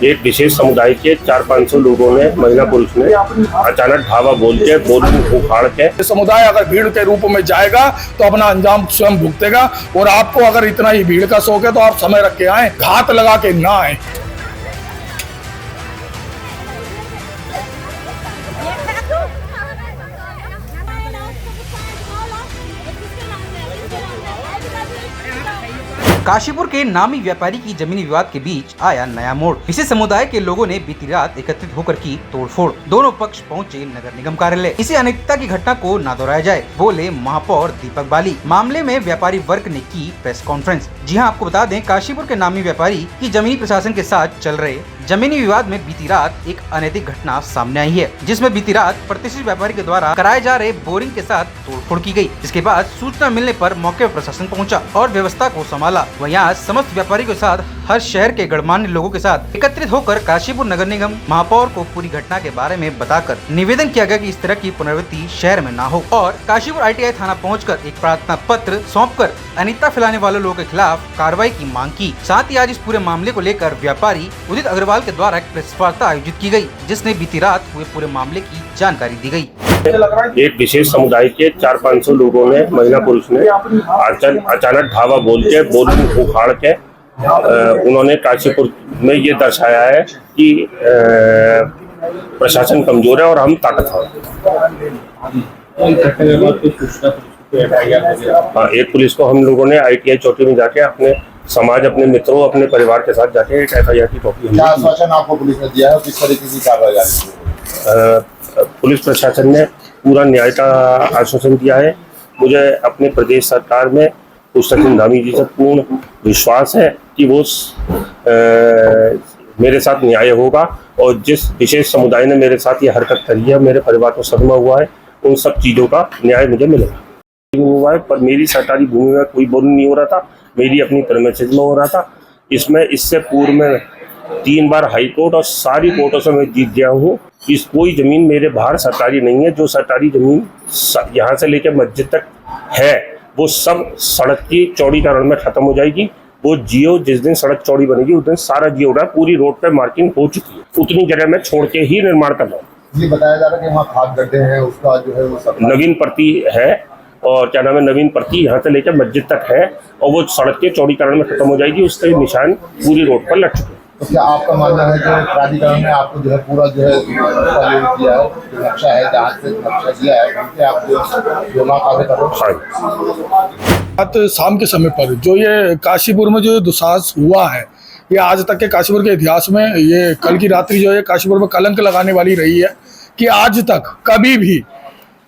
एक विशेष समुदाय के 400-500 लोगों ने, महिला पुरुष ने अचानक धावा बोल के बोर्ड उखाड़ के, समुदाय अगर भीड़ के रूप में जाएगा तो अपना अंजाम स्वयं भुगतेगा। और आपको अगर इतना ही भीड़ का शौक है तो आप समय रख के आए, घात लगा के ना आए। काशीपुर के नामी व्यापारी की जमीनी विवाद के बीच आया नया मोड़। इसी समुदाय के लोगों ने बीती रात एकत्रित होकर की तोड़फोड़। दोनों पक्ष पहुंचे नगर निगम कार्यालय। इसी अनैतिकता की घटना को न दोहराया जाए, बोले महापौर दीपक बाली। मामले में व्यापारी वर्ग ने की प्रेस कॉन्फ्रेंस। जी हां, आपको बता दें, काशीपुर के नामी व्यापारी की जमीनी प्रशासन के साथ चल रहे जमीनी विवाद में बीती रात एक अनैतिक घटना सामने आई है, जिसमें बीती रात प्रतिष्ठित व्यापारी के द्वारा कराए जा रहे बोरिंग के साथ तोड़फोड़ की गई। इसके बाद सूचना मिलने पर मौके पर प्रशासन पहुंचा और व्यवस्था को संभाला। वहीं आज समस्त व्यापारी के साथ हर शहर के गणमान्य लोगों के साथ एकत्रित होकर काशीपुर नगर निगम महापौर को पूरी घटना के बारे में बताकर निवेदन किया गया कि इस तरह की पुनरावृत्ति शहर में न हो, और काशीपुर ITI थाना पहुंचकर एक प्रार्थना पत्र सौंपकर अनिता फैलाने वाले लोगों के खिलाफ कार्रवाई की मांग की। साथ ही आज इस पूरे मामले को लेकर व्यापारी उदित अग्रवाल के द्वारा एक प्रेस वार्ता आयोजित की गई, जिसने बीती रात हुए पूरे मामले की जानकारी दी गई। एक विशेष समुदाय के 400-500 लोगों ने, महिला पुरुष ने अचानक धावा बोल के बोर्ड उखाड़ के उन्होंने काशीपुर में ये दर्शाया है कि प्रशासन कमजोर है और हम ताकतवर। हाँ, एक पुलिस को हम लोगों ने ITI चौकी में जाके अपने समाज, अपने मित्रों, अपने परिवार के साथ जाके एक FIR की कॉपी क्या आश्वासन आपको पुलिस ने दिया है, किस तरीके की कार्रवाई जारी? पुलिस प्रशासन ने पूरा न्याय का आश्वासन दिया है। मुझे अपने प्रदेश सरकार में पुष्कर धामी जी से पूर्ण विश्वास है कि वो मेरे साथ न्याय होगा, और जिस विशेष समुदाय ने मेरे साथ ये हरकत करी है, मेरे परिवार को सदमा हुआ है, उन सब चीज़ों का न्याय मुझे मिलेगा। हुआ है, पर मेरी सरकारी भूमि में कोई बोरिंग नहीं हो रहा था, मेरी अपनी प्रेमिसेस में हो रहा था। इसमें इससे पूर्व में 3 बार हाई कोर्ट और सारी कोर्टों से मैं जीत गया हूँ। इस कोई ज़मीन मेरे बाहर सरकारी नहीं है। जो सरकारी ज़मीन यहाँ से लेकर मस्जिद तक है, वो सब सड़क की चौड़ीकरण में ख़त्म हो जाएगी। वो जियो जिस दिन सड़क चौड़ी बनेगी उस दिन सारा जियो रहा है, पूरी रोड पे मार्किंग हो चुकी है। उतनी जगह में छोड़ के ही निर्माण कर रहा हूँ। ये बताया जा रहा है कि वहाँ खाद गड्ढे हैं, उसका जो है वो सब नवीन प्रति है, और क्या नाम है, नवीन प्रति यहाँ से लेकर मस्जिद तक है, और वो सड़क के चौड़ीकरण में खत्म हो जाएगी। उसके निशान पूरी रोड पर लग चुके हैं। तो क्या आपका मानना है कि प्राधिकरण ने आपको जो है पूरा जो है किया है, जो नक्शा है, जहाँ से नक्शा दिया है, उनके आप जो आगे करो? रात शाम के समय पर जो ये काशीपुर में जो दुस्साहस हुआ है, ये आज तक के काशीपुर के इतिहास में, ये कल की रात्रि जो है काशीपुर में कलंक लगाने वाली रही है कि आज तक कभी भी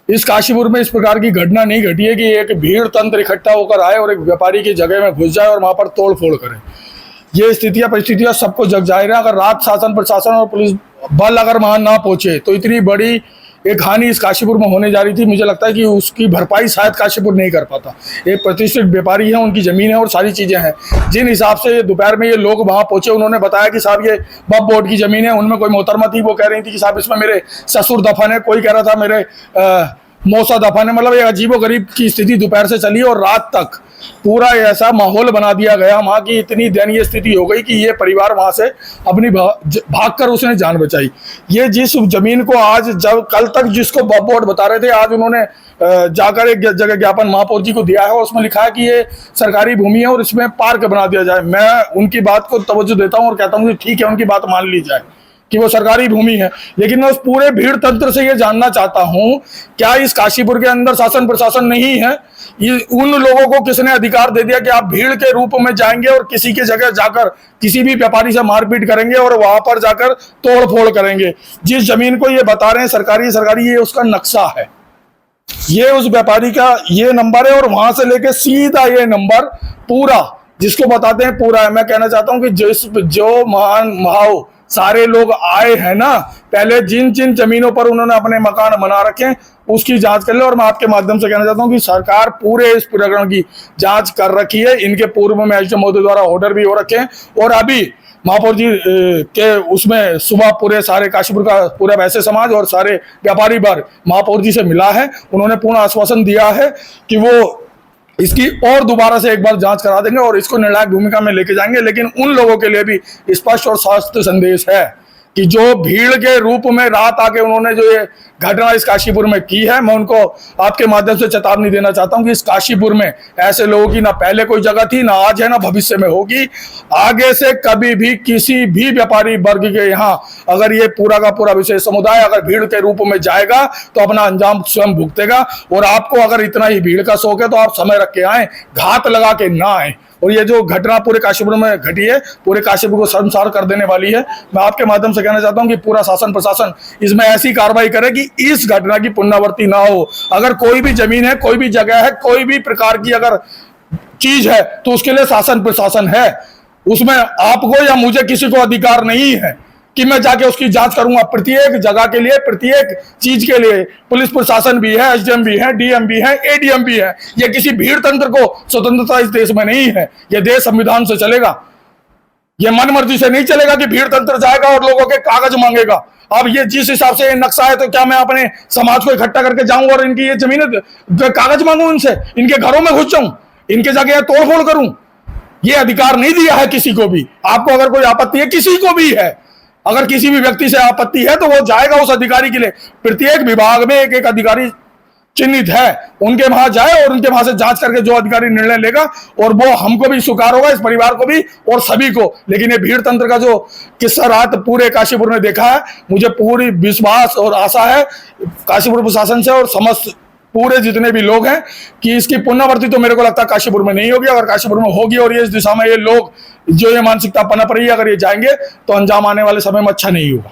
इस काशीपुर में इस प्रकार की घटना नहीं घटी है कि एक भीड़ तंत्र इकट्ठा होकर आए और एक व्यापारी की जगह में घुस जाए और वहां पर तोड़ फोड़ करे। ये स्थितियां परिस्थितियां सबको जग जाहिर है। अगर रात शासन प्रशासन और पुलिस बल अगर वहां ना पहुंचे तो इतनी बड़ी एक हानि इस काशीपुर में होने जा रही थी। मुझे लगता है कि उसकी भरपाई शायद काशीपुर नहीं कर पाता। एक प्रतिष्ठित व्यापारी है, उनकी जमीन है और सारी चीजें हैं। जिन हिसाब से दोपहर में ये लोग वहां पहुंचे, उन्होंने बताया कि साहब ये वक्फ बोर्ड की जमीन है। उनमें कोई मोहतरमा थी, वो कह रही थी कि साहब इसमें मेरे ससुर दफन है, कोई कह रहा था मेरे मौसा दफन है। मतलब ये अजीबोगरीब की स्थिति दोपहर से चली और रात तक पूरा ऐसा माहौल बना दिया गया वहाँ की इतनी दयनीय स्थिति हो गई कि ये परिवार वहाँ से अपनी भागकर उसने जान बचाई। ये जिस जमीन को आज, जब कल तक जिसको वक्फ बोर्ड बता रहे थे, आज उन्होंने जाकर एक जगह ज्ञापन महापौर जी को दिया है और उसमें लिखा है कि ये सरकारी भूमि है और इसमें पार्क बना दिया जाए। मैं उनकी बात को तवज्जो देता हूँ और कहता हूँ कि ठीक है, उनकी बात मान ली जाए कि वो सरकारी भूमि है, लेकिन मैं उस पूरे भीड़ तंत्र से ये जानना चाहता हूं, क्या इस काशीपुर के अंदर शासन प्रशासन नहीं है? ये उन लोगों को किसने अधिकार दे दिया कि आप भीड़ के रूप में जाएंगे और किसी की जगह जाकर किसी भी व्यापारी से मारपीट करेंगे और वहां पर जाकर तोड़ फोड़ करेंगे? जिस जमीन को ये बता रहे हैं सरकारी, ये उसका नक्शा है, ये उस व्यापारी का ये नंबर है और वहां से लेके सीधा ये नंबर पूरा जिसको बताते हैं पूरा है। मैं कहना चाहता हूँ कि जो महाओ सारे लोग आए हैं ना, पहले जिन जिन जमीनों पर उन्होंने अपने मकान बना रखे हैं उसकी जांच कर ले। और मैं आपके माध्यम से कहना चाहता हूं कि सरकार पूरे इस प्रकरण की जांच कर रखी है। इनके पूर्व में मजिस्ट्रेट महोदय द्वारा ऑर्डर भी हो रखे हैं और अभी महापौर जी के उसमें सुबह पूरे सारे काशीपुर का पूरा वैसे समाज और सारे व्यापारी वर्ग महापौर जी से मिला है। उन्होंने पूर्ण आश्वासन दिया है कि वो इसकी और दोबारा से एक बार जांच करा देंगे और इसको निर्णायक भूमिका में लेके जाएंगे। लेकिन उन लोगों के लिए भी स्पष्ट और स्पष्ट संदेश है कि जो भीड़ के रूप में रात आके उन्होंने जो ये घटना इस काशीपुर में की है, मैं उनको आपके माध्यम से चेतावनी देना चाहता हूं कि इस काशीपुर में ऐसे लोगों की ना पहले कोई जगह थी, ना आज है, ना भविष्य में होगी। आगे से कभी भी किसी भी व्यापारी वर्ग के यहाँ अगर ये पूरा का पूरा विशेष समुदाय अगर भीड़ के रूप में जाएगा तो अपना अंजाम स्वयं भुगतेगा। और आपको अगर इतना ही भीड़ का शौक है तो आप समय रख के आए, घात लगा के ना आए। और ये जो घटना पूरे काशीपुर में घटी है, पूरे काशीपुर को शर्मसार कर देने वाली है। मैं आपके माध्यम से कहना चाहता हूं कि पूरा शासन प्रशासन इसमें ऐसी कार्रवाई करे कि इस घटना की पुनरावृत्ति ना हो। अगर कोई भी जमीन है, कोई भी जगह है, कोई भी प्रकार की अगर चीज है तो उसके लिए शासन प्रशासन है। उसमें आपको या मुझे किसी को अधिकार नहीं है कि मैं जाके उसकी जांच करूंगा। प्रत्येक जगह के लिए, प्रत्येक चीज के लिए पुलिस प्रशासन भी है, एसडीएम भी है, डीएम भी है, एडीएम भी है। ये किसी भीड़ तंत्र को स्वतंत्रता इस देश में नहीं है। ये देश संविधान से चलेगा। ये मनमर्जी से नहीं चलेगा कि भीड़ तंत्र जाएगा और लोगों के कागज मांगेगा। अब ये जिस हिसाब से नक्शा है तो क्या मैं अपने समाज को इकट्ठा करके जाऊं और इनकी ये जमीनें कागज मांगू, इनसे इनके घरों में घुस जाऊं, इनके जगह तोड़फोड़ करूं? ये अधिकार नहीं दिया है किसी को भी। आपको अगर कोई आपत्ति है, किसी को भी है, अगर किसी भी व्यक्ति से आपत्ति है तो वो जाएगा उस अधिकारी के लिए। प्रत्येक विभाग में एक एक अधिकारी चिन्हित है, उनके वहां जाए और उनके वहां से जांच करके जो अधिकारी निर्णय लेगा और वो हमको भी स्वीकार होगा, इस परिवार को भी और सभी को। लेकिन ये भीड़ तंत्र का जो किस्सा रात पूरे काशीपुर में देखा है, मुझे पूरी विश्वास और आशा है काशीपुर प्रशासन से और समस्त पूरे जितने भी लोग हैं कि इसकी पुनरावृत्ति तो मेरे को लगता है काशीपुर में नहीं होगी। अगर काशीपुर में होगी और ये इस दिशा में ये लोग जो ये मानसिकता पनप रही है, अगर ये जाएंगे तो अंजाम आने वाले समय में अच्छा नहीं होगा।